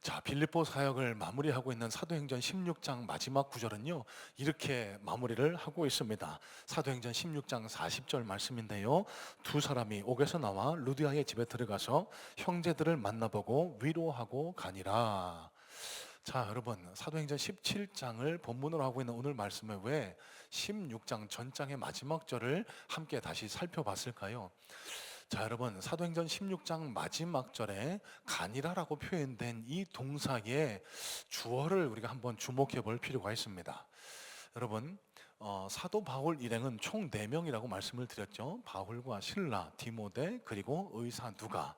자, 빌립보 사역을 마무리하고 있는 사도행전 16장 마지막 구절은요, 이렇게 마무리를 하고 있습니다. 사도행전 16장 40절 말씀인데요. 두 사람이 옥에서 나와 루디아의 집에 들어가서 형제들을 만나보고 위로하고 가니라. 자, 여러분, 사도행전 17장을 본문으로 하고 있는 오늘 말씀에 왜 16장 전장의 마지막 절을 함께 다시 살펴봤을까요? 자, 여러분, 사도행전 16장 마지막 절에 간이라라고 표현된 이 동사의 주어를 우리가 한번 주목해 볼 필요가 있습니다. 여러분, 사도 바울 일행은 총 4명이라고 말씀을 드렸죠. 바울과 실라, 디모데, 그리고 의사 누가.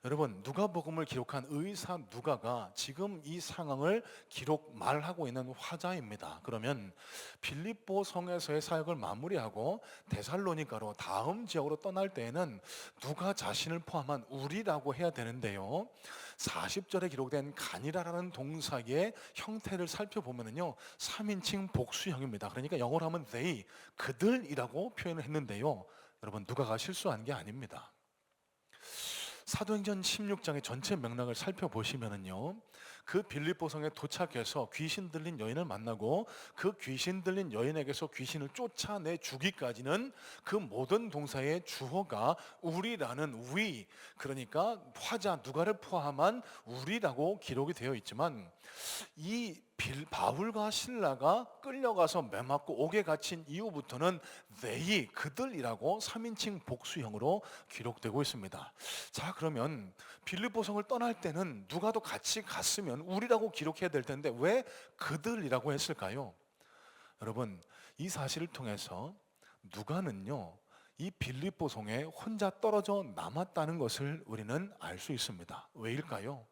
여러분, 누가복음을 기록한 의사 누가가 지금 이 상황을 말하고 있는 화자입니다. 그러면 빌립보 성에서의 사역을 마무리하고 데살로니가로 다음 지역으로 떠날 때에는 누가 자신을 포함한 우리라고 해야 되는데요. 40절에 기록된 간이라라는 동사의 형태를 살펴보면요, 3인칭 복수형입니다. 그러니까 영어로 하면 they, 그들이라고 표현을 했는데요. 여러분, 누가가 실수한 게 아닙니다. 사도행전 16장의 전체 맥락을 살펴보시면은요, 그 빌립보성에 도착해서 귀신 들린 여인을 만나고 그 귀신 들린 여인에게서 귀신을 쫓아내 주기까지는 그 모든 동사의 주어가 우리라는 we, 그러니까 화자 누가를 포함한 우리라고 기록이 되어 있지만, 이 바울과 실라가 끌려가서 매맞고 옥에 갇힌 이후부터는 they, 그들이라고 3인칭 복수형으로 기록되고 있습니다. 자, 그러면 빌립보성을 떠날 때는 누가도 같이 갔으면 우리라고 기록해야 될 텐데 왜 그들이라고 했을까요? 여러분, 이 사실을 통해서 누가는요, 이 빌립보성에 혼자 떨어져 남았다는 것을 우리는 알 수 있습니다. 왜일까요?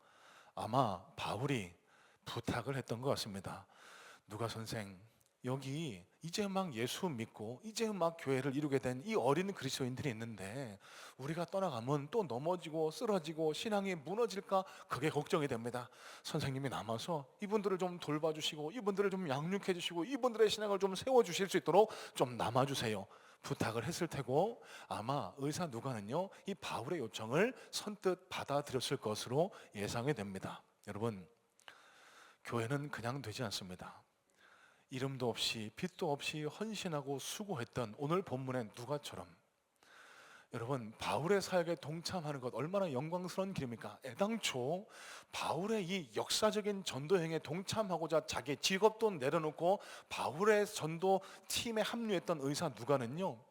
아마 바울이 부탁을 했던 것 같습니다. 누가 선생, 여기 이제 막 예수 믿고 이제 막 교회를 이루게 된 이 어린 그리스도인들이 있는데 우리가 떠나가면 또 넘어지고 쓰러지고 신앙이 무너질까, 그게 걱정이 됩니다. 선생님이 남아서 이분들을 좀 돌봐주시고 이분들을 좀 양육해 주시고 이분들의 신앙을 좀 세워주실 수 있도록 좀 남아주세요, 부탁을 했을 테고, 아마 의사 누가는요, 이 바울의 요청을 선뜻 받아들였을 것으로 예상이 됩니다. 여러분, 교회는 그냥 되지 않습니다. 이름도 없이 빛도 없이 헌신하고 수고했던 오늘 본문의 누가처럼, 여러분, 바울의 사역에 동참하는 것 얼마나 영광스러운 길입니까? 애당초 바울의 이 역사적인 전도행에 동참하고자 자기 직업도 내려놓고 바울의 전도 팀에 합류했던 의사 누가는요,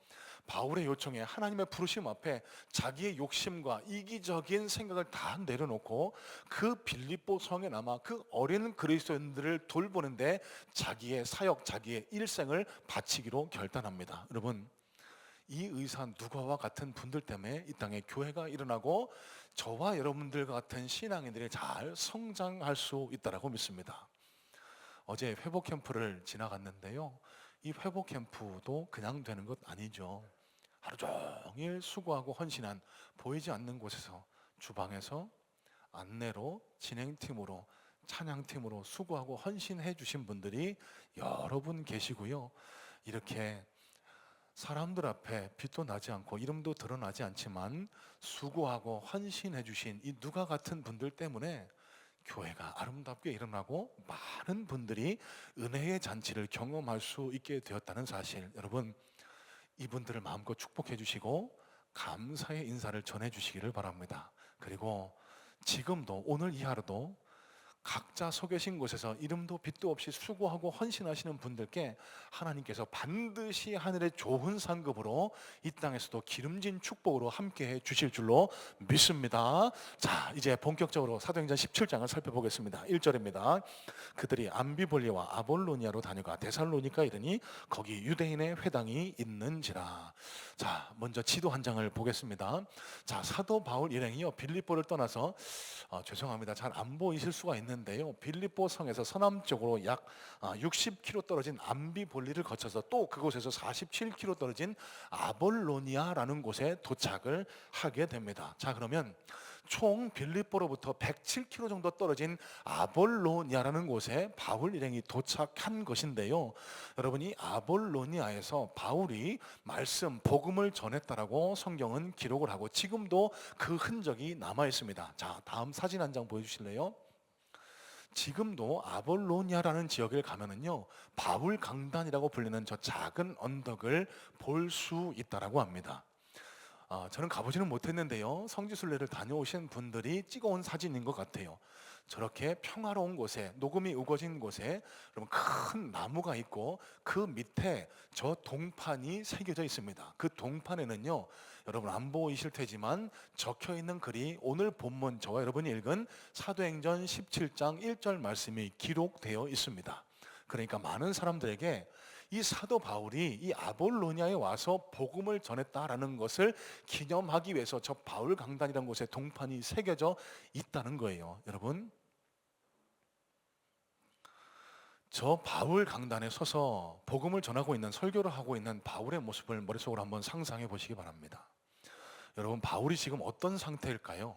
바울의 요청에 하나님의 부르심 앞에 자기의 욕심과 이기적인 생각을 다 내려놓고 그 빌립보 성에 남아 그 어린 그리스도인들을 돌보는데 자기의 사역, 자기의 일생을 바치기로 결단합니다. 여러분, 이 의사 누가와 같은 분들 때문에 이 땅에 교회가 일어나고 저와 여러분들과 같은 신앙인들이 잘 성장할 수 있다고 믿습니다. 어제 회복 캠프를 지나갔는데요, 이 회복 캠프도 그냥 되는 것 아니죠. 하루 종일 수고하고 헌신한, 보이지 않는 곳에서, 주방에서, 안내로, 진행팀으로, 찬양팀으로 수고하고 헌신해 주신 분들이 여러 분 계시고요. 이렇게 사람들 앞에 빛도 나지 않고 이름도 드러나지 않지만 수고하고 헌신해 주신 이 누가 같은 분들 때문에 교회가 아름답게 일어나고 많은 분들이 은혜의 잔치를 경험할 수 있게 되었다는 사실, 여러분, 이분들을 마음껏 축복해 주시고 감사의 인사를 전해 주시기를 바랍니다. 그리고 지금도, 오늘 이 하루도 각자 서 계신 곳에서 이름도 빛도 없이 수고하고 헌신하시는 분들께 하나님께서 반드시 하늘의 좋은 상급으로 이 땅에서도 기름진 축복으로 함께해 주실 줄로 믿습니다. 자, 이제 본격적으로 사도행전 17장을 살펴보겠습니다. 1절입니다. 그들이 암비볼리와 아볼로니아로 다녀가 데살로니가 이르니 거기 유대인의 회당이 있는지라. 자, 먼저 지도 한 장을 보겠습니다. 자, 사도 바울 일행이요, 빌립보를 떠나서 죄송합니다, 잘 안 보이실 수가 있는데요, 빌립보 성에서 서남쪽으로 약 60km 떨어진 암비볼리를 거쳐서 또 그곳에서 47km 떨어진 아볼로니아라는 곳에 도착을 하게 됩니다. 자, 그러면 총 빌립보로부터 107km 정도 떨어진 아볼로니아라는 곳에 바울 일행이 도착한 것인데요, 여러분, 이 아볼로니아에서 바울이 말씀, 복음을 전했다라고 성경은 기록을 하고 지금도 그 흔적이 남아 있습니다. 자, 다음 사진 한 장 보여주실래요? 지금도 아볼로니아라는 지역에 가면은요, 바울 강단이라고 불리는 저 작은 언덕을 볼 수 있다라고 합니다. 저는 가보지는 못했는데요, 성지순례를 다녀오신 분들이 찍어온 사진인 것 같아요. 저렇게 평화로운 곳에, 녹음이 우거진 곳에 여러분 큰 나무가 있고 그 밑에 저 동판이 새겨져 있습니다. 그 동판에는요, 여러분 안 보이실 테지만 적혀 있는 글이 오늘 본문 저와 여러분이 읽은 사도행전 17장 1절 말씀이 기록되어 있습니다. 그러니까 많은 사람들에게 이 사도 바울이 이 아볼로니아에 와서 복음을 전했다라는 것을 기념하기 위해서 저 바울 강단이라는 곳에 동판이 새겨져 있다는 거예요. 여러분, 저 바울 강단에 서서 복음을 전하고 있는, 설교를 하고 있는 바울의 모습을 머릿속으로 한번 상상해 보시기 바랍니다. 여러분, 바울이 지금 어떤 상태일까요?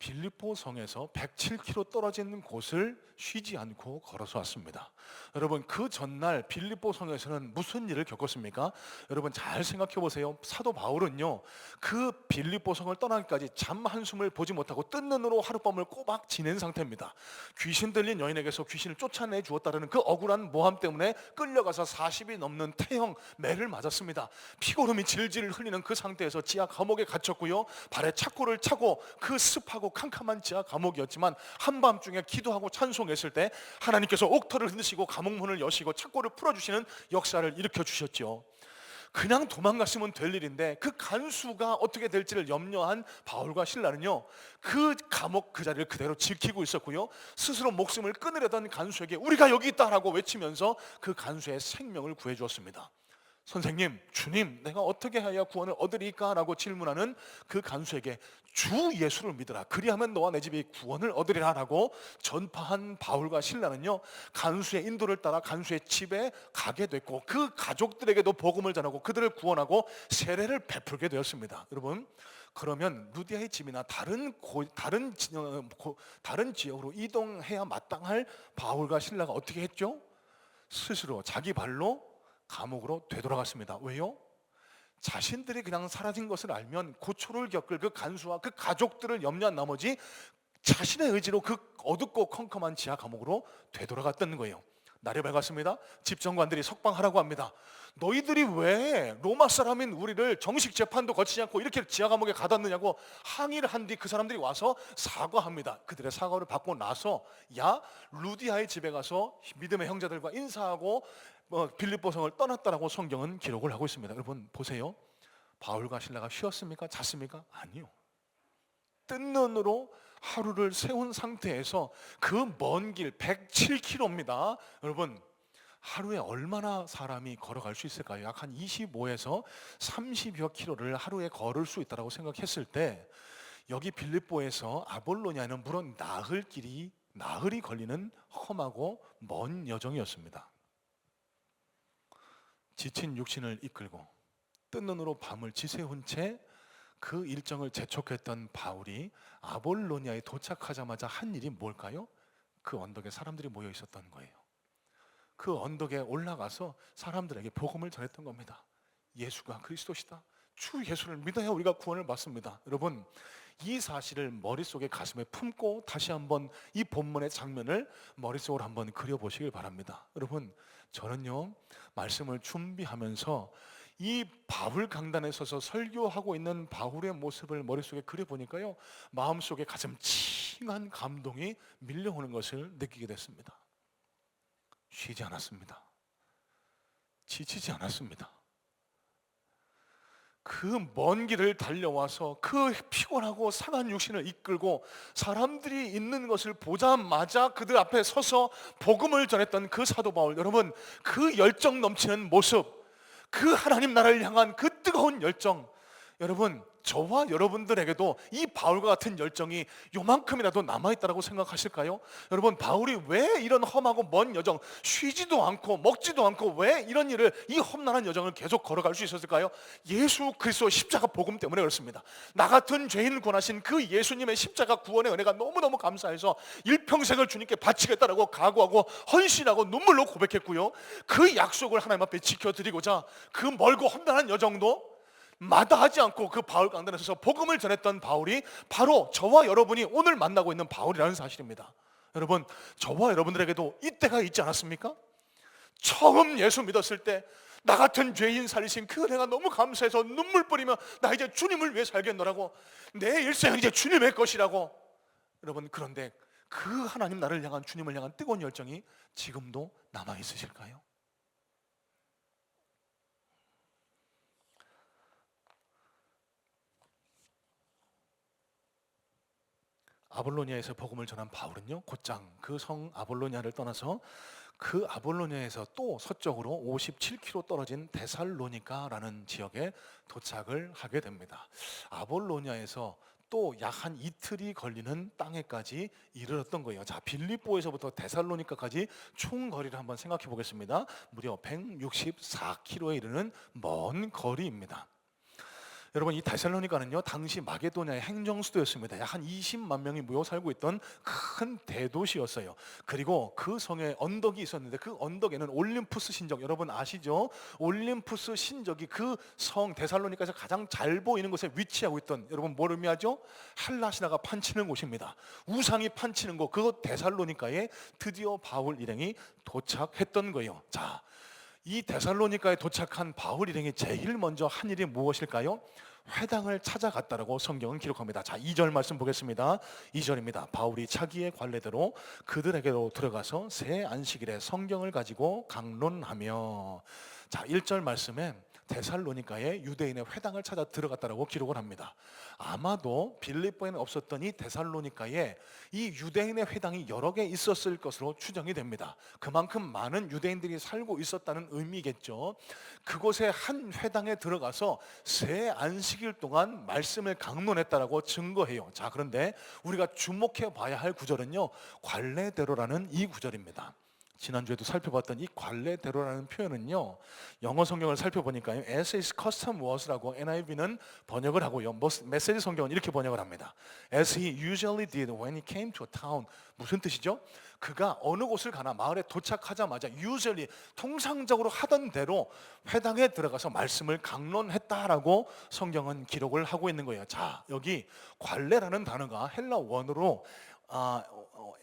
빌립보 성에서 107km 떨어진 곳을 쉬지 않고 걸어서 왔습니다. 여러분, 그 전날 빌립보 성에서는 무슨 일을 겪었습니까? 여러분 잘 생각해 보세요. 사도 바울은요, 그 빌립보 성을 떠나기까지 잠 한숨을 보지 못하고 뜬 눈으로 하룻밤을 꼬박 지낸 상태입니다. 귀신 들린 여인에게서 귀신을 쫓아내 주었다는 그 억울한 모함 때문에 끌려가서 40이 넘는 태형 매를 맞았습니다. 피고름이 질질 흘리는 그 상태에서 지하 감옥에 갇혔고요, 발에 착고를 차고 그 습하고 캄캄한 지하 감옥이었지만 한밤중에 기도하고 찬송했을 때 하나님께서 옥터를 흔드시고 감옥문을 여시고 착고를 풀어주시는 역사를 일으켜 주셨죠. 그냥 도망갔으면 될 일인데 그 간수가 어떻게 될지를 염려한 바울과 실라는요, 그 감옥 그 자리를 그대로 지키고 있었고요, 스스로 목숨을 끊으려던 간수에게 우리가 여기 있다라고 외치면서 그 간수의 생명을 구해 주었습니다. 선생님, 주님, 내가 어떻게 해야 구원을 얻으리까? 라고 질문하는 그 간수에게 주 예수를 믿으라, 그리하면 너와 내 집이 구원을 얻으리라 라고 전파한 바울과 실라는요, 간수의 인도를 따라 간수의 집에 가게 됐고 그 가족들에게도 복음을 전하고 그들을 구원하고 세례를 베풀게 되었습니다. 여러분, 그러면 루디아의 집이나 다른 지역으로 이동해야 마땅할 바울과 실라가 어떻게 했죠? 스스로 자기 발로 감옥으로 되돌아갔습니다. 왜요? 자신들이 그냥 사라진 것을 알면 고초를 겪을 그 간수와 그 가족들을 염려한 나머지 자신의 의지로 그 어둡고 컴컴한 지하 감옥으로 되돌아갔다는 거예요. 날이 밝았습니다. 집정관들이 석방하라고 합니다. 너희들이 왜 로마 사람인 우리를 정식 재판도 거치지 않고 이렇게 지하 감옥에 가뒀느냐고 항의를 한 뒤 그 사람들이 와서 사과합니다. 그들의 사과를 받고 나서 야, 루디아의 집에 가서 믿음의 형제들과 인사하고 빌립보 성을 떠났다라고 성경은 기록을 하고 있습니다. 여러분 보세요. 바울과 실라가 쉬었습니까? 잤습니까? 아니요. 뜬 눈으로 하루를 세운 상태에서 그 먼 길 107km입니다. 여러분, 하루에 얼마나 사람이 걸어갈 수 있을까요? 약 한 25에서 30여 킬로를 하루에 걸을 수 있다고 생각했을 때 여기 빌립보에서 아볼로니아는 물론 나흘이 걸리는 험하고 먼 여정이었습니다. 지친 육신을 이끌고 뜬 눈으로 밤을 지새운 채 그 일정을 재촉했던 바울이 아볼로니아에 도착하자마자 한 일이 뭘까요? 그 언덕에 사람들이 모여 있었던 거예요. 그 언덕에 올라가서 사람들에게 복음을 전했던 겁니다. 예수가 그리스도시다, 주 예수를 믿어야 우리가 구원을 받습니다. 여러분, 이 사실을 머릿속에 가슴에 품고 다시 한번 이 본문의 장면을 머릿속으로 한번 그려보시길 바랍니다. 여러분, 저는요, 말씀을 준비하면서 이 바울 강단에 서서 설교하고 있는 바울의 모습을 머릿속에 그려보니까요, 마음속에 가슴 칭한 감동이 밀려오는 것을 느끼게 됐습니다. 쉬지 않았습니다. 지치지 않았습니다. 그 먼 길을 달려와서 그 피곤하고 상한 육신을 이끌고 사람들이 있는 것을 보자마자 그들 앞에 서서 복음을 전했던 그 사도 바울, 여러분, 그 열정 넘치는 모습, 그 하나님 나라를 향한 그 뜨거운 열정, 여러분, 저와 여러분들에게도 이 바울과 같은 열정이 요만큼이라도 남아있다고 생각하실까요? 여러분, 바울이 왜 이런 험하고 먼 여정, 쉬지도 않고 먹지도 않고 왜 이런 일을, 이 험난한 여정을 계속 걸어갈 수 있었을까요? 예수 그리스도 십자가 복음 때문에 그렇습니다. 나 같은 죄인 구원하신 그 예수님의 십자가 구원의 은혜가 너무너무 감사해서 일평생을 주님께 바치겠다라고 각오하고 헌신하고 눈물로 고백했고요, 그 약속을 하나님 앞에 지켜드리고자 그 멀고 험난한 여정도 마다하지 않고 그 바울 강단에 서서 복음을 전했던 바울이 바로 저와 여러분이 오늘 만나고 있는 바울이라는 사실입니다. 여러분, 저와 여러분들에게도 이때가 있지 않았습니까? 처음 예수 믿었을 때 나 같은 죄인 살리신 그 은혜가 너무 감사해서 눈물 뿌리며 나 이제 주님을 위해 살겠노라고, 내 일생은 이제 주님의 것이라고. 여러분, 그런데 그 하나님 나를 향한, 주님을 향한 뜨거운 열정이 지금도 남아 있으실까요? 아볼로니아에서 복음을 전한 바울은요, 곧장 그 성 아볼로니아를 떠나서 그 아볼로니아에서 또 서쪽으로 57km 떨어진 데살로니가라는 지역에 도착을 하게 됩니다. 아볼로니아에서 또 약 한 이틀이 걸리는 땅에까지 이르렀던 거예요. 자, 빌립보에서부터 데살로니가까지 총 거리를 한번 생각해 보겠습니다. 무려 164km에 이르는 먼 거리입니다. 여러분, 이 데살로니가는요, 당시 마게도냐의 행정 수도였습니다. 약 한 20만 명이 모여 살고 있던 큰 대도시였어요. 그리고 그 성에 언덕이 있었는데 그 언덕에는 올림푸스 신적, 여러분 아시죠? 올림푸스 신적이 그 성 데살로니가에서 가장 잘 보이는 곳에 위치하고 있던, 여러분 뭘 의미하죠? 한라 신화가 판치는 곳입니다. 우상이 판치는 곳, 그곳 데살로니가에 드디어 바울 일행이 도착했던 거예요. 자, 이 데살로니가에 도착한 바울 일행이 제일 먼저 한 일이 무엇일까요? 회당을 찾아갔다라고 성경은 기록합니다. 자, 2절 말씀 보겠습니다. 2절입니다. 바울이 자기의 관례대로 그들에게로 들어가서 새 안식일에 성경을 가지고 강론하며. 자, 1절 말씀에 데살로니가의 유대인의 회당을 찾아 들어갔다라고 기록을 합니다. 아마도 빌립보에는 없었던 이 데살로니가에 이 유대인의 회당이 여러 개 있었을 것으로 추정이 됩니다. 그만큼 많은 유대인들이 살고 있었다는 의미겠죠. 그곳에 한 회당에 들어가서 새 안식일 동안 말씀을 강론했다라고 증거해요. 자, 그런데 우리가 주목해 봐야 할 구절은요, 관례대로라는 이 구절입니다. 지난주에도 살펴봤던 이 관례대로라는 표현은요, 영어 성경을 살펴보니까요, as his custom was라고 NIV는 번역을 하고요, 메시지 성경은 이렇게 번역을 합니다. As he usually did when he came to a town. 무슨 뜻이죠? 그가 어느 곳을 가나 마을에 도착하자마자 usually, 통상적으로 하던 대로 회당에 들어가서 말씀을 강론했다라고 성경은 기록을 하고 있는 거예요. 자, 여기 관례라는 단어가 헬라 원어로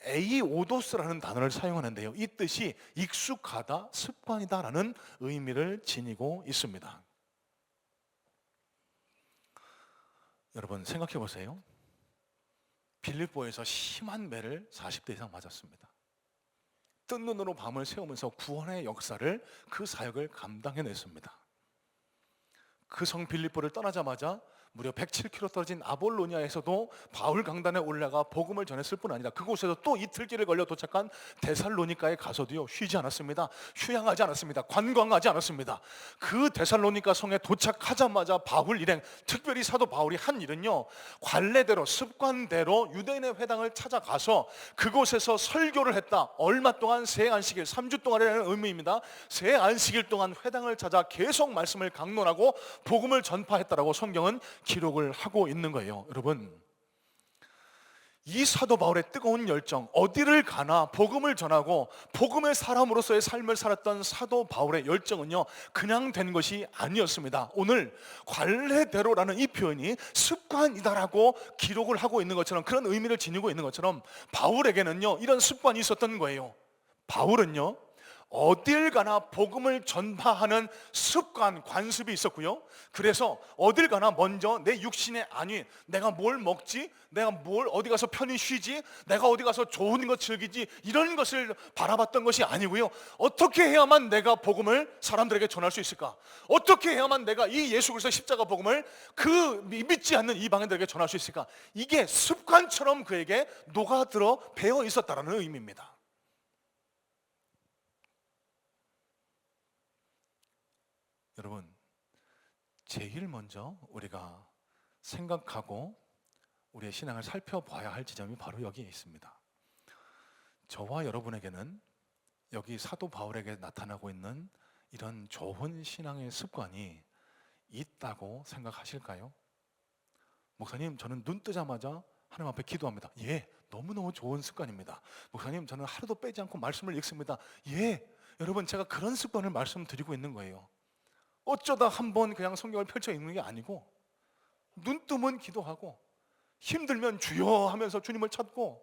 에이오도스라는 단어를 사용하는데요, 이 뜻이 익숙하다, 습관이다라는 의미를 지니고 있습니다. 여러분 생각해 보세요. 빌립보에서 심한 매를 40대 이상 맞았습니다. 뜬 눈으로 밤을 새우면서 구원의 역사를, 그 사역을 감당해냈습니다. 그 성 빌립보를 떠나자마자 무려 107km 떨어진 아볼로니아에서도 바울 강단에 올라가 복음을 전했을 뿐 아니라 그곳에서 또 이틀길을 걸려 도착한 데살로니가에 가서도요, 쉬지 않았습니다. 휴양하지 않았습니다. 관광하지 않았습니다. 그 데살로니가 성에 도착하자마자 바울 일행, 특별히 사도 바울이 한 일은요, 관례대로, 습관대로 유대인의 회당을 찾아가서 그곳에서 설교를 했다. 얼마 동안? 새 안식일, 3주 동안이라는 의미입니다. 새 안식일 동안 회당을 찾아 계속 말씀을 강론하고 복음을 전파했다라고 성경은 기록을 하고 있는 거예요. 여러분, 이 사도 바울의 뜨거운 열정, 어디를 가나 복음을 전하고 복음의 사람으로서의 삶을 살았던 사도 바울의 열정은요, 그냥 된 것이 아니었습니다. 오늘 관례대로라는 이 표현이 습관이다라고 기록을 하고 있는 것처럼, 그런 의미를 지니고 있는 것처럼 바울에게는요, 이런 습관이 있었던 거예요. 바울은요, 어딜 가나 복음을 전파하는 습관, 관습이 있었고요. 그래서 어딜 가나 먼저 내 육신의 안위, 내가 뭘 먹지, 내가 어디 가서 편히 쉬지, 내가 어디 가서 좋은 것 즐기지, 이런 것을 바라봤던 것이 아니고요. 어떻게 해야만 내가 복음을 사람들에게 전할 수 있을까? 어떻게 해야만 내가 이 예수 그리스도 십자가 복음을 그 믿지 않는 이방인들에게 전할 수 있을까? 이게 습관처럼 그에게 녹아들어 배어 있었다는 의미입니다. 여러분, 제일 먼저 우리가 생각하고 우리의 신앙을 살펴봐야 할 지점이 바로 여기에 있습니다. 저와 여러분에게는 여기 사도 바울에게 나타나고 있는 이런 좋은 신앙의 습관이 있다고 생각하실까요? 목사님, 저는 눈 뜨자마자 하나님 앞에 기도합니다. 예, 너무너무 좋은 습관입니다. 목사님, 저는 하루도 빼지 않고 말씀을 읽습니다. 예, 여러분, 제가 그런 습관을 말씀드리고 있는 거예요. 어쩌다 한번 그냥 성경을 펼쳐 읽는 게 아니고, 눈 뜨면 기도하고, 힘들면 주여 하면서 주님을 찾고,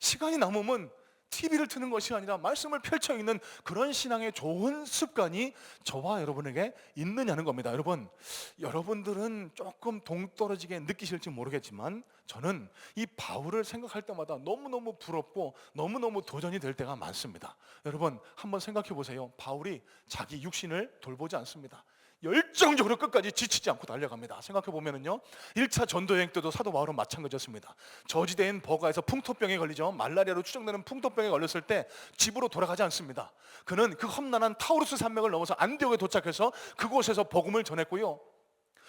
시간이 남으면 TV를 트는 것이 아니라 말씀을 펼쳐 읽는 그런 신앙의 좋은 습관이 저와 여러분에게 있느냐는 겁니다. 여러분들은 조금 동떨어지게 느끼실지 모르겠지만 저는 이 바울을 생각할 때마다 너무너무 부럽고 너무너무 도전이 될 때가 많습니다. 여러분 한번 생각해 보세요. 바울이 자기 육신을 돌보지 않습니다. 열정적으로 끝까지 지치지 않고 달려갑니다. 생각해 보면은요, 1차 전도 여행 때도 사도 바울은 마찬가지였습니다. 저지대인 버가에서 풍토병에 걸리죠. 말라리아로 추정되는 풍토병에 걸렸을 때 집으로 돌아가지 않습니다. 그는 그 험난한 타우루스 산맥을 넘어서 안디옥에 도착해서 그곳에서 복음을 전했고요,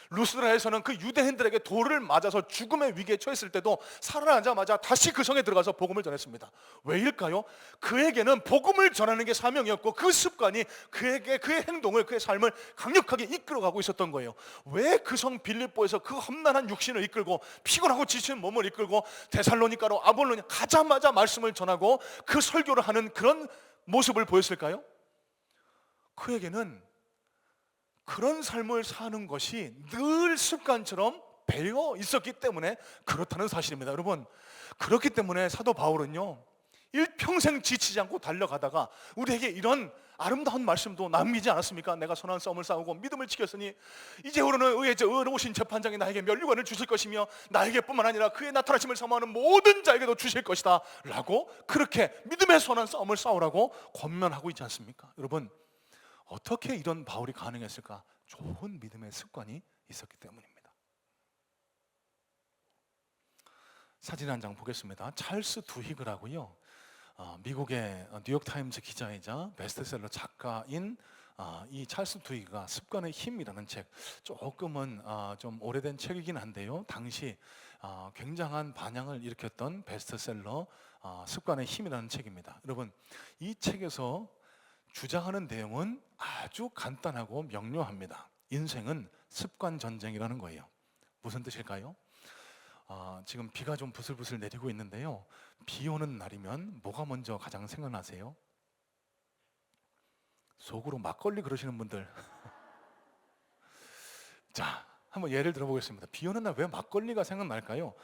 루스드라에서는 그 유대인들에게 돌을 맞아서 죽음의 위기에 처했을 때도 살아나자마자 다시 그 성에 들어가서 복음을 전했습니다. 왜일까요? 그에게는 복음을 전하는 게 사명이었고 그 습관이 그에게 그의 행동을, 그의 삶을 강력하게 이끌어가고 있었던 거예요. 왜 그 성 빌립보에서 그 험난한 육신을 이끌고 피곤하고 지친 몸을 이끌고 데살로니가로 아볼로니 가자마자 말씀을 전하고 그 설교를 하는 그런 모습을 보였을까요? 그에게는 그런 삶을 사는 것이 늘 습관처럼 배어 있었기 때문에 그렇다는 사실입니다. 여러분, 그렇기 때문에 사도 바울은요, 일평생 지치지 않고 달려가다가 우리에게 이런 아름다운 말씀도 남기지 않았습니까? 내가 선한 싸움을 싸우고 믿음을 지켰으니 이제후로는 의로우신 재판장이 나에게 면류관을 주실 것이며 나에게뿐만 아니라 그의 나타나심을 사모하는 모든 자에게도 주실 것이다 라고 그렇게 믿음의 선한 싸움을 싸우라고 권면하고 있지 않습니까? 여러분, 어떻게 이런 바울이 가능했을까? 좋은 믿음의 습관이 있었기 때문입니다. 사진 한 장 보겠습니다. 찰스 두히그라고요, 미국의 뉴욕타임즈 기자이자 베스트셀러 작가인 이 찰스 두히그가 습관의 힘이라는 책, 조금은 좀 오래된 책이긴 한데요, 당시 굉장한 반향을 일으켰던 베스트셀러 습관의 힘이라는 책입니다. 여러분, 이 책에서 주장하는 내용은 아주 간단하고 명료합니다. 인생은 습관 전쟁이라는 거예요. 무슨 뜻일까요? 지금 비가 좀 부슬부슬 내리고 있는데요, 비 오는 날이면 뭐가 먼저 가장 생각나세요? 속으로 막걸리 그러시는 분들 자, 한번 예를 들어보겠습니다. 비 오는 날 왜 막걸리가 생각날까요?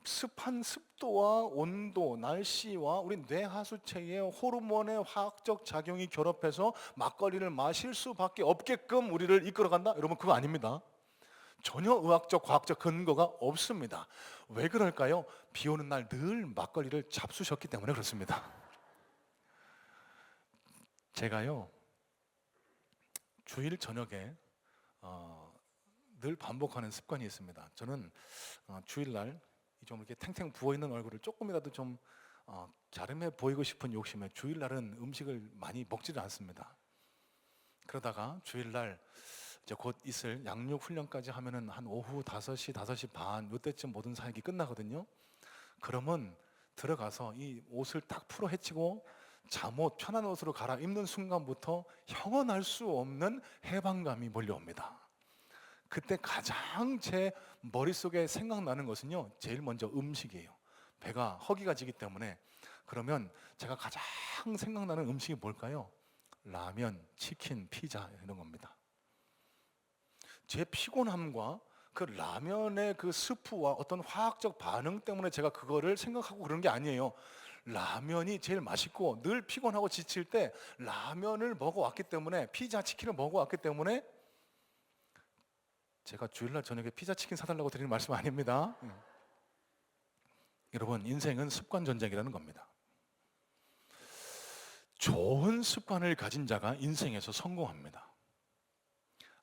습한 습도와 온도, 날씨와 우리 뇌하수체의 호르몬의 화학적 작용이 결합해서 막걸리를 마실 수밖에 없게끔 우리를 이끌어간다? 여러분, 그거 아닙니다. 전혀 의학적, 과학적 근거가 없습니다. 왜 그럴까요? 비 오는 날 늘 막걸리를 잡수셨기 때문에 그렇습니다. 제가요, 주일 저녁에 늘 반복하는 습관이 있습니다. 저는 주일날 좀 이렇게 탱탱 부어있는 얼굴을 조금이라도 좀 갸름해 보이고 싶은 욕심에 주일날은 음식을 많이 먹지를 않습니다. 그러다가 주일날 이제 곧 있을 양육 훈련까지 하면은 한 오후 5시, 5시 반 이때쯤 모든 사역이 끝나거든요. 그러면 들어가서 이 옷을 딱 풀어 헤치고 잠옷, 편한 옷으로 갈아입는 순간부터 형언할 수 없는 해방감이 몰려옵니다. 그때 가장 제 머릿속에 생각나는 것은요, 제일 먼저 음식이에요. 배가 허기가 지기 때문에. 그러면 제가 가장 생각나는 음식이 뭘까요? 라면, 치킨, 피자 이런 겁니다. 제 피곤함과 그 라면의 그 스프와 어떤 화학적 반응 때문에 제가 그거를 생각하고 그런 게 아니에요. 라면이 제일 맛있고 늘 피곤하고 지칠 때 라면을 먹어왔기 때문에, 피자, 치킨을 먹어왔기 때문에, 제가 주일날 저녁에 피자, 치킨 사달라고 드리는 말씀 아닙니다. 여러분, 인생은 습관 전쟁이라는 겁니다. 좋은 습관을 가진 자가 인생에서 성공합니다.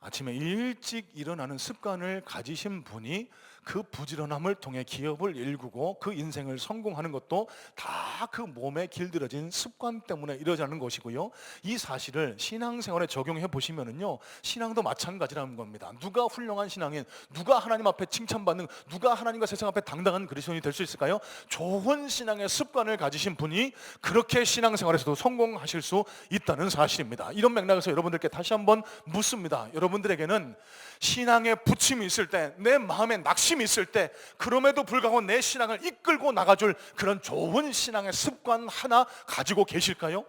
아침에 일찍 일어나는 습관을 가지신 분이 그 부지런함을 통해 기업을 일구고 그 인생을 성공하는 것도 다 그 몸에 길들여진 습관 때문에 이루어지는 것이고요, 이 사실을 신앙생활에 적용해 보시면은요, 신앙도 마찬가지라는 겁니다. 누가 훌륭한 신앙인, 누가 하나님 앞에 칭찬받는, 누가 하나님과 세상 앞에 당당한 그리스도인이 될 수 있을까요? 좋은 신앙의 습관을 가지신 분이 그렇게 신앙생활에서도 성공하실 수 있다는 사실입니다. 이런 맥락에서 여러분들께 다시 한번 묻습니다. 여러분들에게는 신앙의 부침이 있을 때, 내 마음에 낙심이 있을 때, 그럼에도 불구하고 내 신앙을 이끌고 나가줄 그런 좋은 신앙의 습관 하나 가지고 계실까요?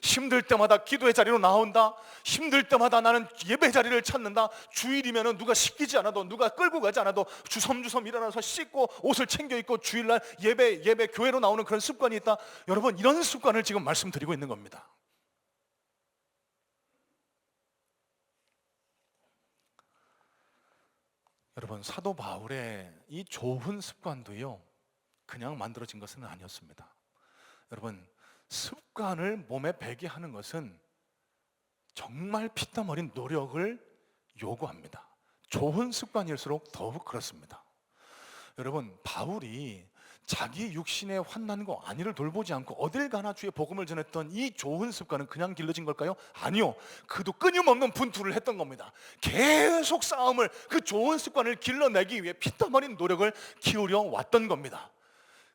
힘들 때마다 기도의 자리로 나온다. 힘들 때마다 나는 예배 자리를 찾는다. 주일이면은 누가 시키지 않아도, 누가 끌고 가지 않아도 주섬주섬 일어나서 씻고 옷을 챙겨 입고 주일날 예배 교회로 나오는 그런 습관이 있다. 여러분, 이런 습관을 지금 말씀드리고 있는 겁니다. 여러분, 사도 바울의 이 좋은 습관도요, 그냥 만들어진 것은 아니었습니다. 여러분, 습관을 몸에 배게 하는 것은 정말 피땀 흘린 노력을 요구합니다. 좋은 습관일수록 더욱 그렇습니다. 여러분, 바울이 자기 육신의 환난과 안위를 돌보지 않고 어딜 가나 주의 복음을 전했던 이 좋은 습관은 그냥 길러진 걸까요? 아니요. 그도 끊임없는 분투를 했던 겁니다. 계속 싸움을, 그 좋은 습관을 길러내기 위해 피땀 흘린 노력을 기울여 왔던 겁니다.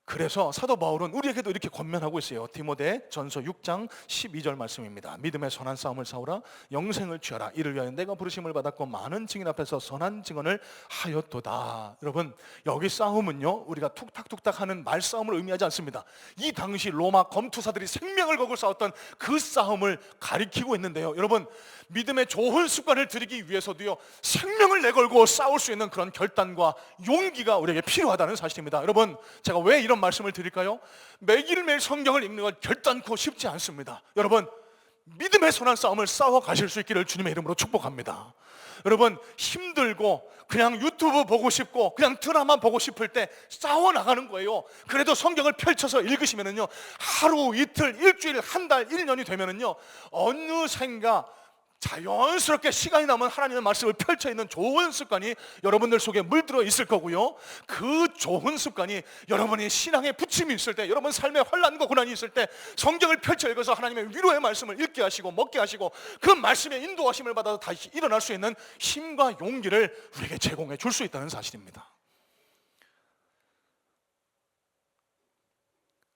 그래서 사도 바울은 우리에게도 이렇게 권면하고 있어요. 디모데 전서 6장 12절 말씀입니다. 믿음의 선한 싸움을 싸우라, 영생을 취하라. 이를 위하여 내가 부르심을 받았고 많은 증인 앞에서 선한 증언을 하였도다. 여러분, 여기 싸움은요, 우리가 툭탁툭탁 하는 말싸움을 의미하지 않습니다. 이 당시 로마 검투사들이 생명을 걸고 싸웠던 그 싸움을 가리키고 있는데요. 여러분, 믿음의 좋은 습관을 들이기 위해서도요, 생명을 내걸고 싸울 수 있는 그런 결단과 용기가 우리에게 필요하다는 사실입니다. 여러분, 제가 왜 이런 말씀을 드릴까요? 매일매일 성경을 읽는 건 결단코 쉽지 않습니다. 여러분, 믿음의 선한 싸움을 싸워 가실 수 있기를 주님의 이름으로 축복합니다. 여러분, 힘들고 그냥 유튜브 보고 싶고 그냥 드라마 보고 싶을 때 싸워 나가는 거예요. 그래도 성경을 펼쳐서 읽으시면은요, 하루, 이틀, 일주일, 한 달, 1년이 되면은요, 어느샌가 자연스럽게 시간이 나면 하나님의 말씀을 펼쳐 있는 좋은 습관이 여러분들 속에 물들어 있을 거고요. 그 좋은 습관이 여러분이 신앙에 부침이 있을 때, 여러분 삶에 환난과 고난이 있을 때 성경을 펼쳐 읽어서 하나님의 위로의 말씀을 읽게 하시고 먹게 하시고 그 말씀의 인도하심을 받아서 다시 일어날 수 있는 힘과 용기를 우리에게 제공해 줄 수 있다는 사실입니다.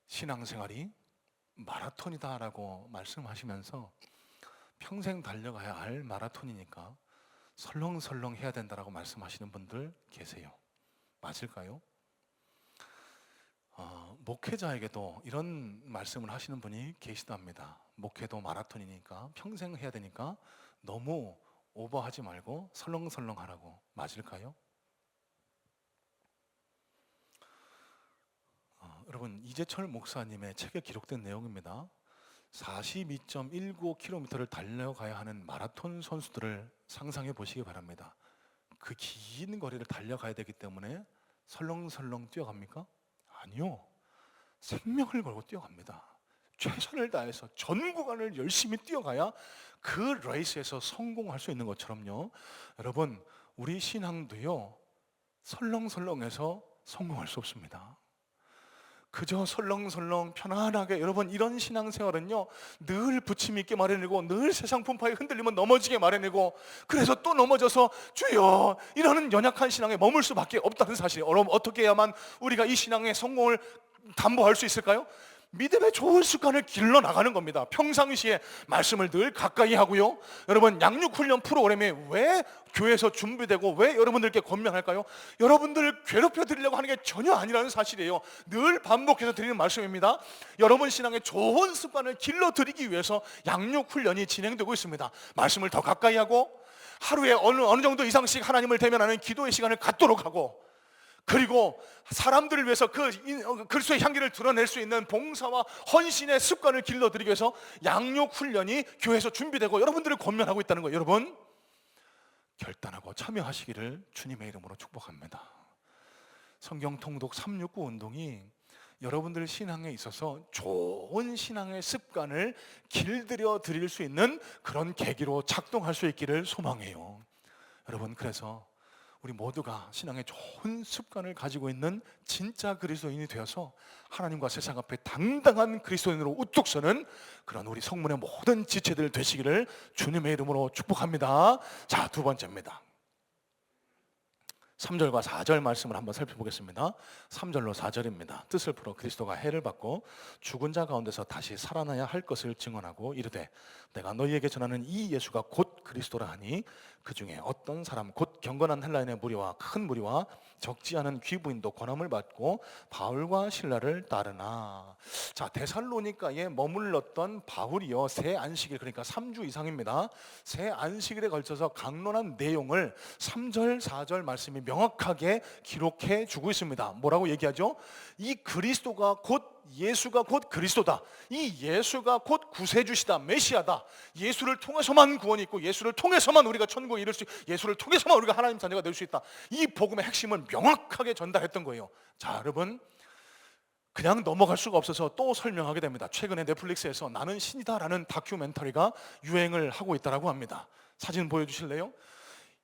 신앙생활이 마라톤이다라고 말씀하시면서 평생 달려가야 할 마라톤이니까 설렁설렁 해야 된다라고 말씀하시는 분들 계세요. 맞을까요? 목회자에게도 이런 말씀을 하시는 분이 계시답니다. 목회도 마라톤이니까 평생 해야 되니까 너무 오버하지 말고 설렁설렁 하라고. 맞을까요? 여러분, 이재철 목사님의 책에 기록된 내용입니다. 42.19km를 달려가야 하는 마라톤 선수들을 상상해 보시기 바랍니다. 그 긴 거리를 달려가야 되기 때문에 설렁설렁 뛰어갑니까? 아니요. 생명을 걸고 뛰어갑니다. 최선을 다해서 전 구간을 열심히 뛰어가야 그 레이스에서 성공할 수 있는 것처럼요, 여러분, 우리 신앙도요, 설렁설렁해서 성공할 수 없습니다. 그저 설렁설렁 편안하게, 여러분, 이런 신앙생활은요, 늘 부침이 있게 마련이고 늘 세상 풍파에 흔들리면 넘어지게 마련이고, 그래서 또 넘어져서 주여 이러는 연약한 신앙에 머물 수밖에 없다는 사실. 여러분, 어떻게 해야만 우리가 이 신앙의 성공을 담보할 수 있을까요? 믿음의 좋은 습관을 길러 나가는 겁니다. 평상시에 말씀을 늘 가까이 하고요. 여러분, 양육훈련 프로그램이 왜 교회에서 준비되고 왜 여러분들께 권면할까요? 여러분들을 괴롭혀 드리려고 하는 게 전혀 아니라는 사실이에요. 늘 반복해서 드리는 말씀입니다. 여러분 신앙의 좋은 습관을 길러 드리기 위해서 양육훈련이 진행되고 있습니다. 말씀을 더 가까이 하고 하루에 어느 정도 이상씩 하나님을 대면하는 기도의 시간을 갖도록 하고, 그리고 사람들을 위해서 그 그리스도의 향기를 드러낼 수 있는 봉사와 헌신의 습관을 길러드리기 위해서 양육훈련이 교회에서 준비되고 여러분들을 권면하고 있다는 거예요. 여러분, 결단하고 참여하시기를 주님의 이름으로 축복합니다. 성경 통독 369 운동이 여러분들 신앙에 있어서 좋은 신앙의 습관을 길들여 드릴 수 있는 그런 계기로 작동할 수 있기를 소망해요. 여러분, 그래서 우리 모두가 신앙의 좋은 습관을 가지고 있는 진짜 그리스도인이 되어서 하나님과 세상 앞에 당당한 그리스도인으로 우뚝 서는 그런 우리 성문의 모든 지체들 되시기를 주님의 이름으로 축복합니다. 자, 두 번째입니다. 3절과 4절 말씀을 한번 살펴보겠습니다. 3절로 4절입니다. 뜻을 풀어 그리스도가 해를 받고 죽은 자 가운데서 다시 살아나야 할 것을 증언하고 이르되 내가 너희에게 전하는 이 예수가 곧 그리스도라 하니 그 중에 어떤 사람 곧 경건한 헬라인의 무리와 큰 무리와 적지 않은 귀부인도 권함을 받고 바울과 신라를 따르나. 자, 데살로니가에 머물렀던 바울이요, 새 안식일, 그러니까 3주 이상입니다. 새 안식일에 걸쳐서 강론한 내용을 3절 4절 말씀이 명확하게 기록해 주고 있습니다. 뭐라고 얘기하죠? 이 그리스도가 곧, 예수가 곧 그리스도다. 이 예수가 곧 구세주시다, 메시아다. 예수를 통해서만 구원이 있고 예수를 통해서만 우리가 천국에 이를 수 있고 예수를 통해서만 우리가 하나님 자녀가 될 수 있다. 이 복음의 핵심을 명확하게 전달했던 거예요. 자, 여러분, 그냥 넘어갈 수가 없어서 또 설명하게 됩니다. 최근에 넷플릭스에서 나는 신이다라는 다큐멘터리가 유행을 하고 있다고 합니다. 사진 보여주실래요?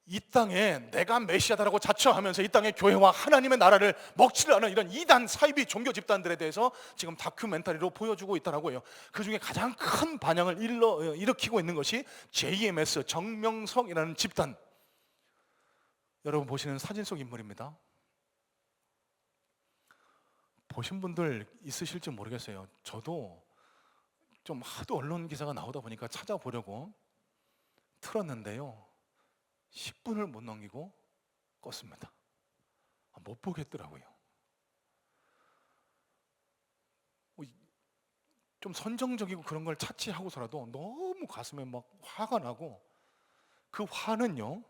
이 땅에 내가 메시아다라고 자처하면서 이 땅의 교회와 하나님의 나라를 먹지를 않은 이런 이단 사이비 종교 집단들에 대해서 지금 다큐멘터리로 보여주고 있다고 해요. 그 중에 가장 큰 반향을 일으키고 있는 것이 JMS, 정명석이라는 집단. 여러분 보시는 사진 속 인물입니다. 보신 분들 있으실지 모르겠어요. 저도 좀 하도 언론 기사가 나오다 보니까 찾아보려고 틀었는데요, 10분을 못 넘기고 껐습니다. 못 보겠더라고요. 좀 선정적이고 그런 걸 차치하고서라도 너무 가슴에 막 화가 나고, 그 화는요,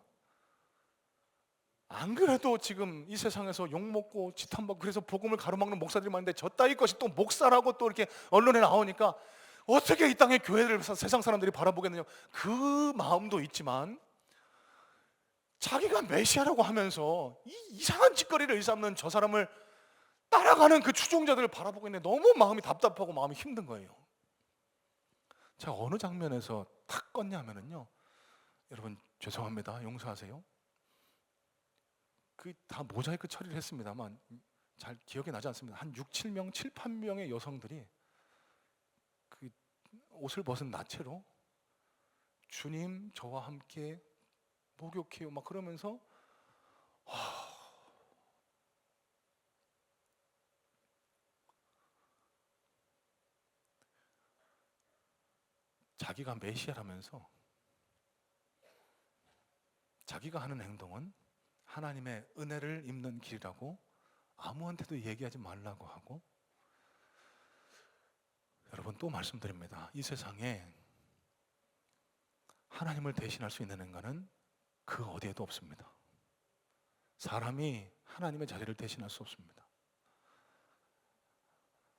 안 그래도 지금 이 세상에서 욕먹고 지탄받고 그래서 복음을 가로막는 목사들이 많은데 저 따위 것이 또 목사라고 또 이렇게 언론에 나오니까 어떻게 이 땅의 교회를 세상 사람들이 바라보겠느냐, 그 마음도 있지만 자기가 메시아라고 하면서 이 이상한 짓거리를 일삼는 저 사람을 따라가는 그 추종자들을 바라보고 있는데 너무 마음이 답답하고 마음이 힘든 거예요. 제가 어느 장면에서 탁 껐냐면요, 여러분 죄송합니다, 용서하세요. 그 다 모자이크 처리를 했습니다만 잘 기억이 나지 않습니다. 한 6, 7명, 7, 8명의 여성들이 그 옷을 벗은 나체로 주님 저와 함께 목욕해요 막 그러면서 자기가 메시아라면서 자기가 하는 행동은 하나님의 은혜를 입는 길이라고 아무한테도 얘기하지 말라고 하고. 여러분 또 말씀드립니다. 이 세상에 하나님을 대신할 수 있는 인간은 그 어디에도 없습니다. 사람이 하나님의 자리를 대신할 수 없습니다.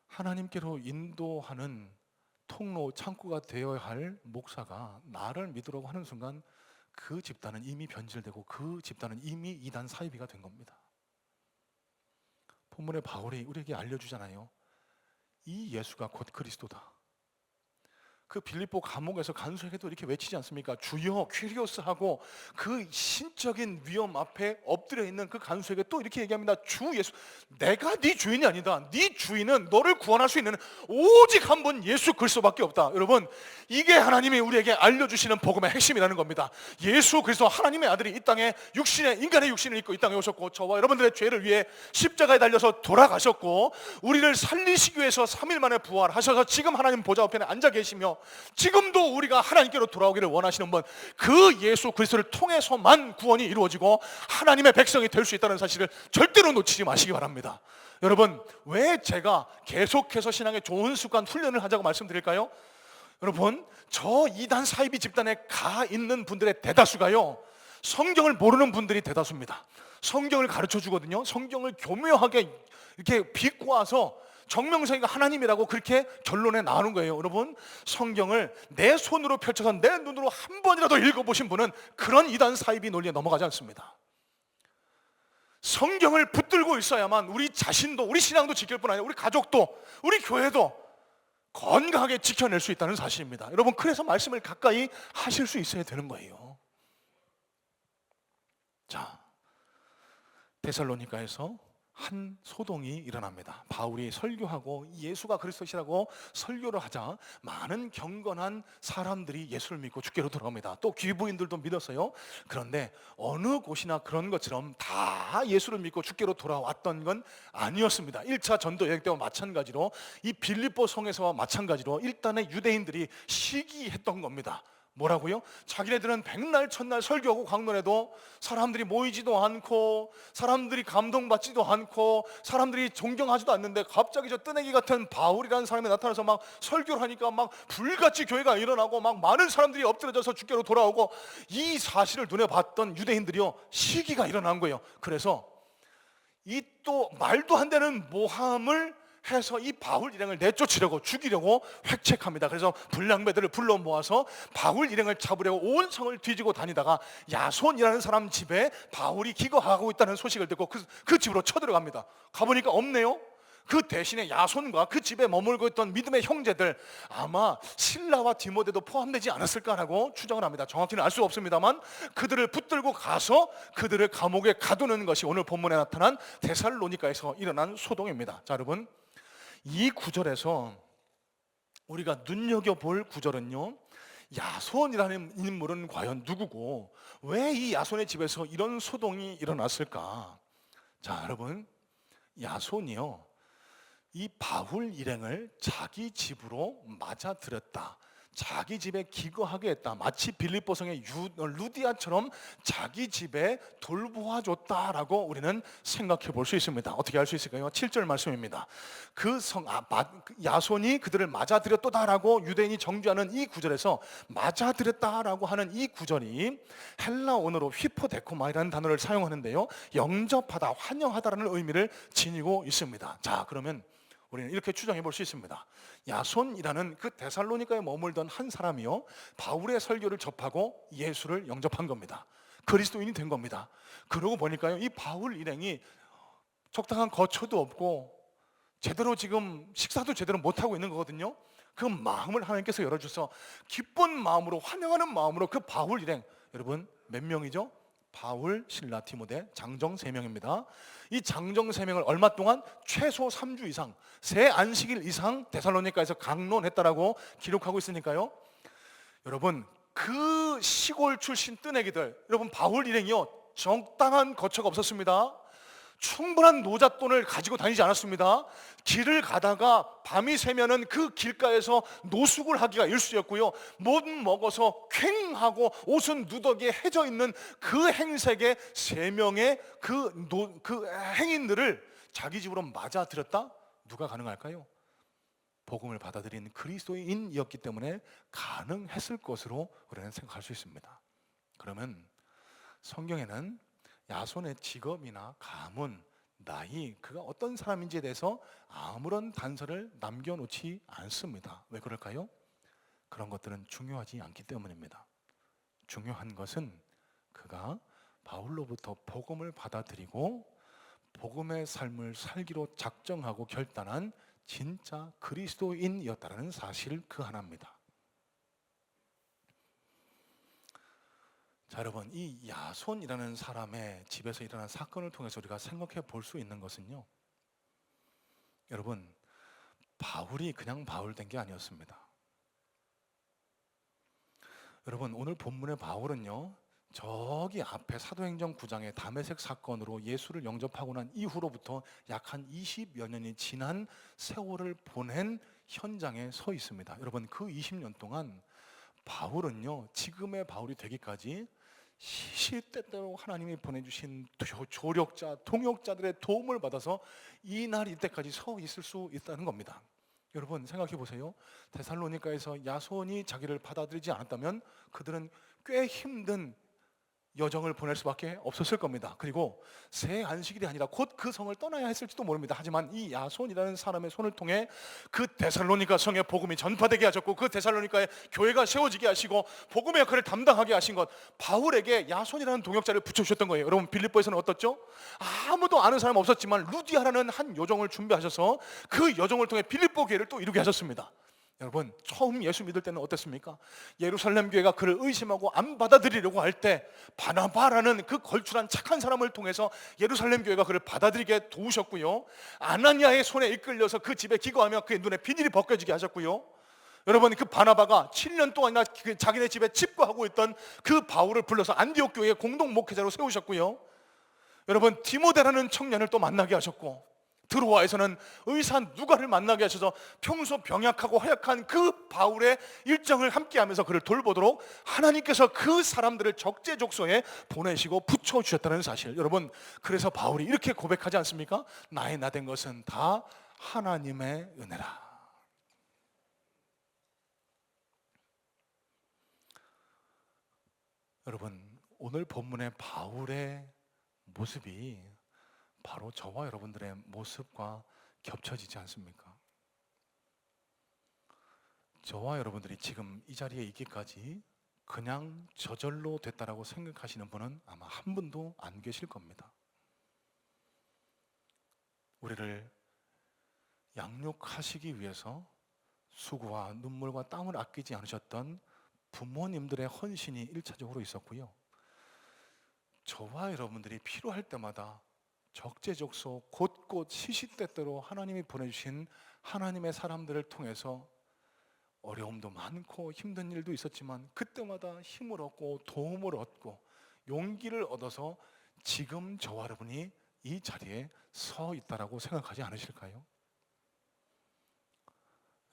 하나님께로 인도하는 통로, 창구가 되어야 할 목사가 나를 믿으라고 하는 순간 그 집단은 이미 변질되고 그 집단은 이미 이단 사이비가 된 겁니다. 본문의 바울이 우리에게 알려주잖아요. 이 예수가 곧 그리스도다. 그 빌립보 감옥에서 간수에게도 이렇게 외치지 않습니까? 주여 퀴리오스하고 그 신적인 위험 앞에 엎드려 있는 그 간수에게 또 이렇게 얘기합니다. 주 예수, 내가 네 주인이 아니다. 네 주인은 너를 구원할 수 있는 오직 한 분 예수 그리스도밖에 없다. 여러분, 이게 하나님이 우리에게 알려주시는 복음의 핵심이라는 겁니다. 예수 그리스도 하나님의 아들이 이 땅에 인간의 육신을 입고 이 땅에 오셨고 저와 여러분들의 죄를 위해 십자가에 달려서 돌아가셨고 우리를 살리시기 위해서 3일 만에 부활하셔서 지금 하나님 보좌 우편에 앉아 계시며 지금도 우리가 하나님께로 돌아오기를 원하시는 분, 그 예수 그리스도를 통해서만 구원이 이루어지고 하나님의 백성이 될 수 있다는 사실을 절대로 놓치지 마시기 바랍니다. 여러분, 왜 제가 계속해서 신앙의 좋은 습관 훈련을 하자고 말씀드릴까요? 여러분, 저 이단 사이비 집단에 가 있는 분들의 대다수가요, 성경을 모르는 분들이 대다수입니다. 성경을 가르쳐 주거든요. 성경을 교묘하게 이렇게 비꼬아서 정명성이가 하나님이라고 그렇게 결론에 나오는 거예요. 여러분, 성경을 내 손으로 펼쳐서 내 눈으로 한 번이라도 읽어보신 분은 그런 이단 사이비 논리에 넘어가지 않습니다. 성경을 붙들고 있어야만 우리 자신도, 우리 신앙도 지킬 뿐 아니라 우리 가족도, 우리 교회도 건강하게 지켜낼 수 있다는 사실입니다. 여러분, 그래서 말씀을 가까이 하실 수 있어야 되는 거예요. 자, 데살로니가에서 한 소동이 일어납니다. 바울이 설교하고 예수가 그리스도시라고 설교를 하자 많은 경건한 사람들이 예수를 믿고 주께로 돌아옵니다. 또 귀부인들도 믿었어요. 그런데 어느 곳이나 그런 것처럼 다 예수를 믿고 주께로 돌아왔던 건 아니었습니다. 1차 전도 여행 때와 마찬가지로 이 빌립보 성에서와 마찬가지로 일단의 유대인들이 시기했던 겁니다. 뭐라고요? 자기네들은 백날 첫날 설교하고 강론해도 사람들이 모이지도 않고 사람들이 감동받지도 않고 사람들이 존경하지도 않는데 갑자기 저 뜨내기 같은 바울이라는 사람이 나타나서 막 설교를 하니까 막 불같이 교회가 일어나고 막 많은 사람들이 엎드려져서 주께로 돌아오고, 이 사실을 눈에 봤던 유대인들이요, 시기가 일어난 거예요. 그래서 이 또 말도 안 되는 모함을 해서 이 바울 일행을 내쫓으려고, 죽이려고 획책합니다. 그래서 불량배들을 불러 모아서 바울 일행을 잡으려고 온 성을 뒤지고 다니다가 야손이라는 사람 집에 바울이 기거하고 있다는 소식을 듣고 그 집으로 쳐들어갑니다. 가보니까 없네요. 그 대신에 야손과 그 집에 머물고 있던 믿음의 형제들, 아마 실라와 디모데도 포함되지 않았을까라고 추정을 합니다. 정확히는 알 수 없습니다만 그들을 붙들고 가서 그들을 감옥에 가두는 것이 오늘 본문에 나타난 데살로니가에서 일어난 소동입니다. 자, 여러분, 이 구절에서 우리가 눈여겨볼 구절은요, 야손이라는 인물은 과연 누구고 왜 이 야손의 집에서 이런 소동이 일어났을까? 자, 여러분, 야손이요, 이 바울 일행을 자기 집으로 맞아들였다, 자기 집에 기거하게 했다, 마치 빌립보성의 루디아처럼 자기 집에 돌보아줬다라고 우리는 생각해 볼 수 있습니다. 어떻게 알 수 있을까요? 7절 말씀입니다. 야손이 그들을 맞아들였도다라고 유대인이 정죄하는 이 구절에서 맞아들였다라고 하는 이 구절이 헬라어로 휘포데코마이라는 단어를 사용하는데요, 영접하다, 환영하다라는 의미를 지니고 있습니다. 자, 그러면 우리는 이렇게 추정해 볼 수 있습니다. 야손이라는 그 데살로니가에 머물던 한 사람이요, 바울의 설교를 접하고 예수를 영접한 겁니다. 그리스도인이 된 겁니다. 그러고 보니까요, 이 바울 일행이 적당한 거처도 없고 제대로 지금 식사도 제대로 못하고 있는 거거든요. 그 마음을 하나님께서 열어주셔서 기쁜 마음으로, 환영하는 마음으로 그 바울 일행, 여러분 몇 명이죠? 바울, 실라, 디모데, 장정 3명입니다. 이 장정 3명을 얼마 동안? 최소 3주 이상, 세 안식일 이상 데살로니가에서 강론했다라고 기록하고 있으니까요, 여러분 그 시골 출신 뜨내기들, 여러분 바울 일행이요, 적당한 거처가 없었습니다. 충분한 노잣돈을 가지고 다니지 않았습니다. 길을 가다가 밤이 새면은 그 길가에서 노숙을 하기가 일쑤였고요, 못 먹어서 퀭하고 옷은 누더기에 해져 있는 그 행색의 3명의 그 행인들을 자기 집으로 맞아들였다? 누가 가능할까요? 복음을 받아들인 그리스도인이었기 때문에 가능했을 것으로 우리는 생각할 수 있습니다. 그러면 성경에는 야손의 직업이나 가문, 나이, 그가 어떤 사람인지에 대해서 아무런 단서를 남겨놓지 않습니다. 왜 그럴까요? 그런 것들은 중요하지 않기 때문입니다. 중요한 것은 그가 바울로부터 복음을 받아들이고 복음의 삶을 살기로 작정하고 결단한 진짜 그리스도인이었다는 사실 그 하나입니다. 자, 여러분, 이 야손이라는 사람의 집에서 일어난 사건을 통해서 우리가 생각해 볼 수 있는 것은요, 여러분, 바울이 그냥 바울 된 게 아니었습니다. 여러분, 오늘 본문의 바울은요, 저기 앞에 사도행전 9장의 다메섹 사건으로 예수를 영접하고 난 이후로부터 약 한 20여 년이 지난 세월을 보낸 현장에 서 있습니다. 여러분, 그 20년 동안 바울은요, 지금의 바울이 되기까지 시시때때로 하나님이 보내주신 조력자, 동역자들의 도움을 받아서 이날 이때까지 서 있을 수 있다는 겁니다. 여러분 생각해 보세요. 데살로니가에서 야손이 자기를 받아들이지 않았다면 그들은 꽤 힘든 여정을 보낼 수밖에 없었을 겁니다. 그리고 새 안식일이 아니라 곧 그 성을 떠나야 했을지도 모릅니다. 하지만 이 야손이라는 사람의 손을 통해 그 데살로니가 성의 복음이 전파되게 하셨고, 그 데살로니가의 교회가 세워지게 하시고 복음의 역할을 담당하게 하신 것, 바울에게 야손이라는 동역자를 붙여주셨던 거예요. 여러분, 빌립보에서는 어떻죠? 아무도 아는 사람 없었지만 루디아라는 한 요정을 준비하셔서 그 여정을 통해 빌립보 교회를 또 이루게 하셨습니다. 여러분, 처음 예수 믿을 때는 어땠습니까? 예루살렘 교회가 그를 의심하고 안 받아들이려고 할 때 바나바라는 그 걸출한 착한 사람을 통해서 예루살렘 교회가 그를 받아들이게 도우셨고요, 아나니아의 손에 이끌려서 그 집에 기거하며 그의 눈에 비닐이 벗겨지게 하셨고요, 여러분 그 바나바가 7년 동안이나 자기네 집에 집거하고 있던 그 바울을 불러서 안디옥 교회의 공동 목회자로 세우셨고요, 여러분 디모데라는 청년을 또 만나게 하셨고, 드로아에서는 의사 누가를 만나게 하셔서 평소 병약하고 허약한 그 바울의 일정을 함께하면서 그를 돌보도록 하나님께서 그 사람들을 적재적소에 보내시고 붙여주셨다는 사실. 여러분, 그래서 바울이 이렇게 고백하지 않습니까? 나의 나된 것은 다 하나님의 은혜라. 여러분, 오늘 본문의 바울의 모습이 바로 저와 여러분들의 모습과 겹쳐지지 않습니까? 저와 여러분들이 지금 이 자리에 있기까지 그냥 저절로 됐다라고 생각하시는 분은 아마 한 분도 안 계실 겁니다. 우리를 양육하시기 위해서 수고와 눈물과 땀을 아끼지 않으셨던 부모님들의 헌신이 1차적으로 있었고요. 저와 여러분들이 필요할 때마다 적재적소 곳곳 시시때때로 하나님이 보내주신 하나님의 사람들을 통해서 어려움도 많고 힘든 일도 있었지만 그때마다 힘을 얻고 도움을 얻고 용기를 얻어서 지금 저와 여러분이 이 자리에 서 있다라고 생각하지 않으실까요?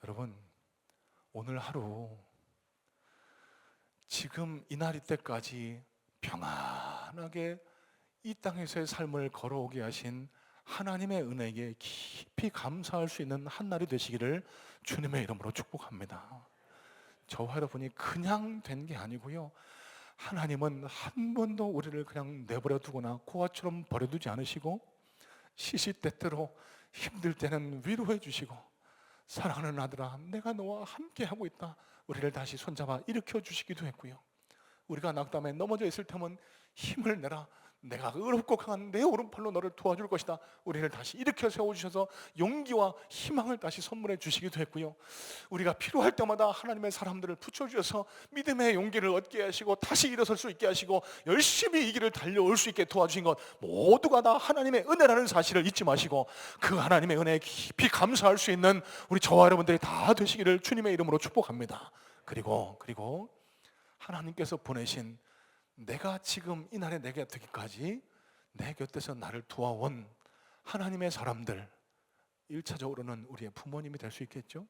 여러분, 오늘 하루 지금 이날 이때까지 평안하게 이 땅에서의 삶을 걸어오게 하신 하나님의 은혜에 깊이 감사할 수 있는 한 날이 되시기를 주님의 이름으로 축복합니다. 저와 여러분이 그냥 된 게 아니고요, 하나님은 한 번도 우리를 그냥 내버려 두거나 고아처럼 버려두지 않으시고 시시때때로 힘들 때는 위로해 주시고, 사랑하는 아들아 내가 너와 함께 하고 있다, 우리를 다시 손잡아 일으켜 주시기도 했고요, 우리가 낙담에 넘어져 있을 테면 힘을 내라, 내가 의롭고 강한 내 오른팔로 너를 도와줄 것이다, 우리를 다시 일으켜 세워주셔서 용기와 희망을 다시 선물해 주시기도 했고요, 우리가 필요할 때마다 하나님의 사람들을 붙여주셔서 믿음의 용기를 얻게 하시고 다시 일어설 수 있게 하시고 열심히 이 길을 달려올 수 있게 도와주신 것 모두가 다 하나님의 은혜라는 사실을 잊지 마시고 그 하나님의 은혜에 깊이 감사할 수 있는 우리 저와 여러분들이 다 되시기를 주님의 이름으로 축복합니다. 그리고 하나님께서 보내신, 내가 지금 이 날에 내게 되기까지 내 곁에서 나를 도와온 하나님의 사람들, 1차적으로는 우리의 부모님이 될 수 있겠죠.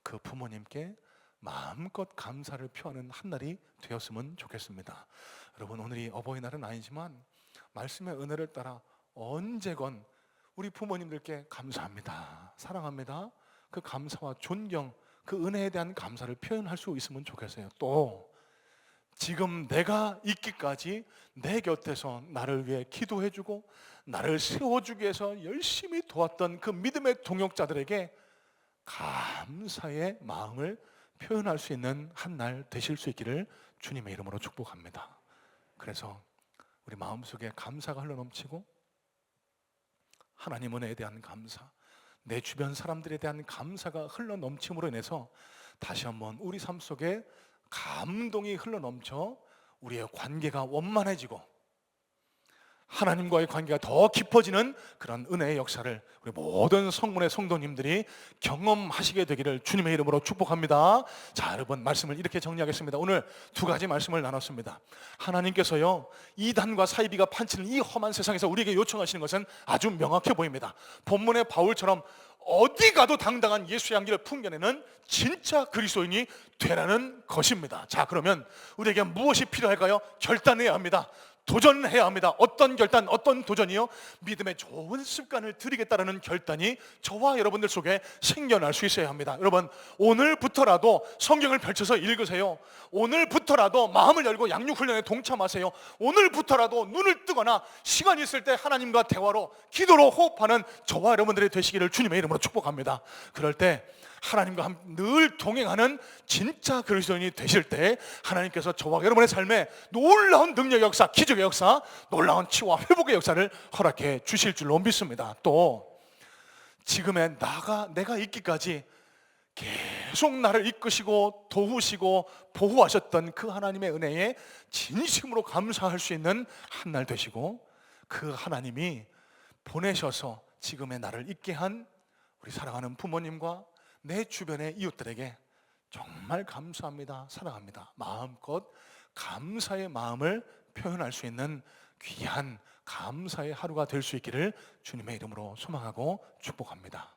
그 부모님께 마음껏 감사를 표하는 한 날이 되었으면 좋겠습니다. 여러분, 오늘이 어버이날은 아니지만 말씀의 은혜를 따라 언제건 우리 부모님들께 감사합니다, 사랑합니다, 그 감사와 존경, 그 은혜에 대한 감사를 표현할 수 있으면 좋겠어요. 또 지금 내가 있기까지 내 곁에서 나를 위해 기도해주고 나를 세워주기 위해서 열심히 도왔던 그 믿음의 동역자들에게 감사의 마음을 표현할 수 있는 한 날 되실 수 있기를 주님의 이름으로 축복합니다. 그래서 우리 마음속에 감사가 흘러넘치고 하나님 은혜에 대한 감사, 내 주변 사람들에 대한 감사가 흘러넘침으로 인해서 다시 한번 우리 삶 속에 감동이 흘러넘쳐 우리의 관계가 원만해지고 하나님과의 관계가 더 깊어지는 그런 은혜의 역사를 우리 모든 성문의 성도님들이 경험하시게 되기를 주님의 이름으로 축복합니다. 자, 여러분, 말씀을 이렇게 정리하겠습니다. 오늘 두 가지 말씀을 나눴습니다. 하나님께서요, 이단과 사이비가 판치는 이 험한 세상에서 우리에게 요청하시는 것은 아주 명확해 보입니다. 본문의 바울처럼 어디 가도 당당한 예수의 향기를 풍겨내는 진짜 그리스도인이 되라는 것입니다. 자, 그러면 우리에게 무엇이 필요할까요? 결단해야 합니다. 도전해야 합니다. 어떤 결단, 어떤 도전이요? 믿음의 좋은 습관을 들이겠다라는 결단이 저와 여러분들 속에 생겨날 수 있어야 합니다. 여러분, 오늘부터라도 성경을 펼쳐서 읽으세요. 오늘부터라도 마음을 열고 양육훈련에 동참하세요. 오늘부터라도 눈을 뜨거나 시간이 있을 때 하나님과 대화로, 기도로 호흡하는 저와 여러분들이 되시기를 주님의 이름으로 축복합니다. 그럴 때 하나님과 늘 동행하는 진짜 그리스도인이 되실 때 하나님께서 저와 여러분의 삶에 놀라운 능력의 역사, 기적의 역사, 놀라운 치유와 회복의 역사를 허락해 주실 줄로 믿습니다. 또 지금의 내가 있기까지 계속 나를 이끄시고 도우시고 보호하셨던 그 하나님의 은혜에 진심으로 감사할 수 있는 한 날 되시고, 그 하나님이 보내셔서 지금의 나를 있게 한 우리 사랑하는 부모님과 내 주변의 이웃들에게 정말 감사합니다, 사랑합니다, 마음껏 감사의 마음을 표현할 수 있는 귀한 감사의 하루가 될 수 있기를 주님의 이름으로 소망하고 축복합니다.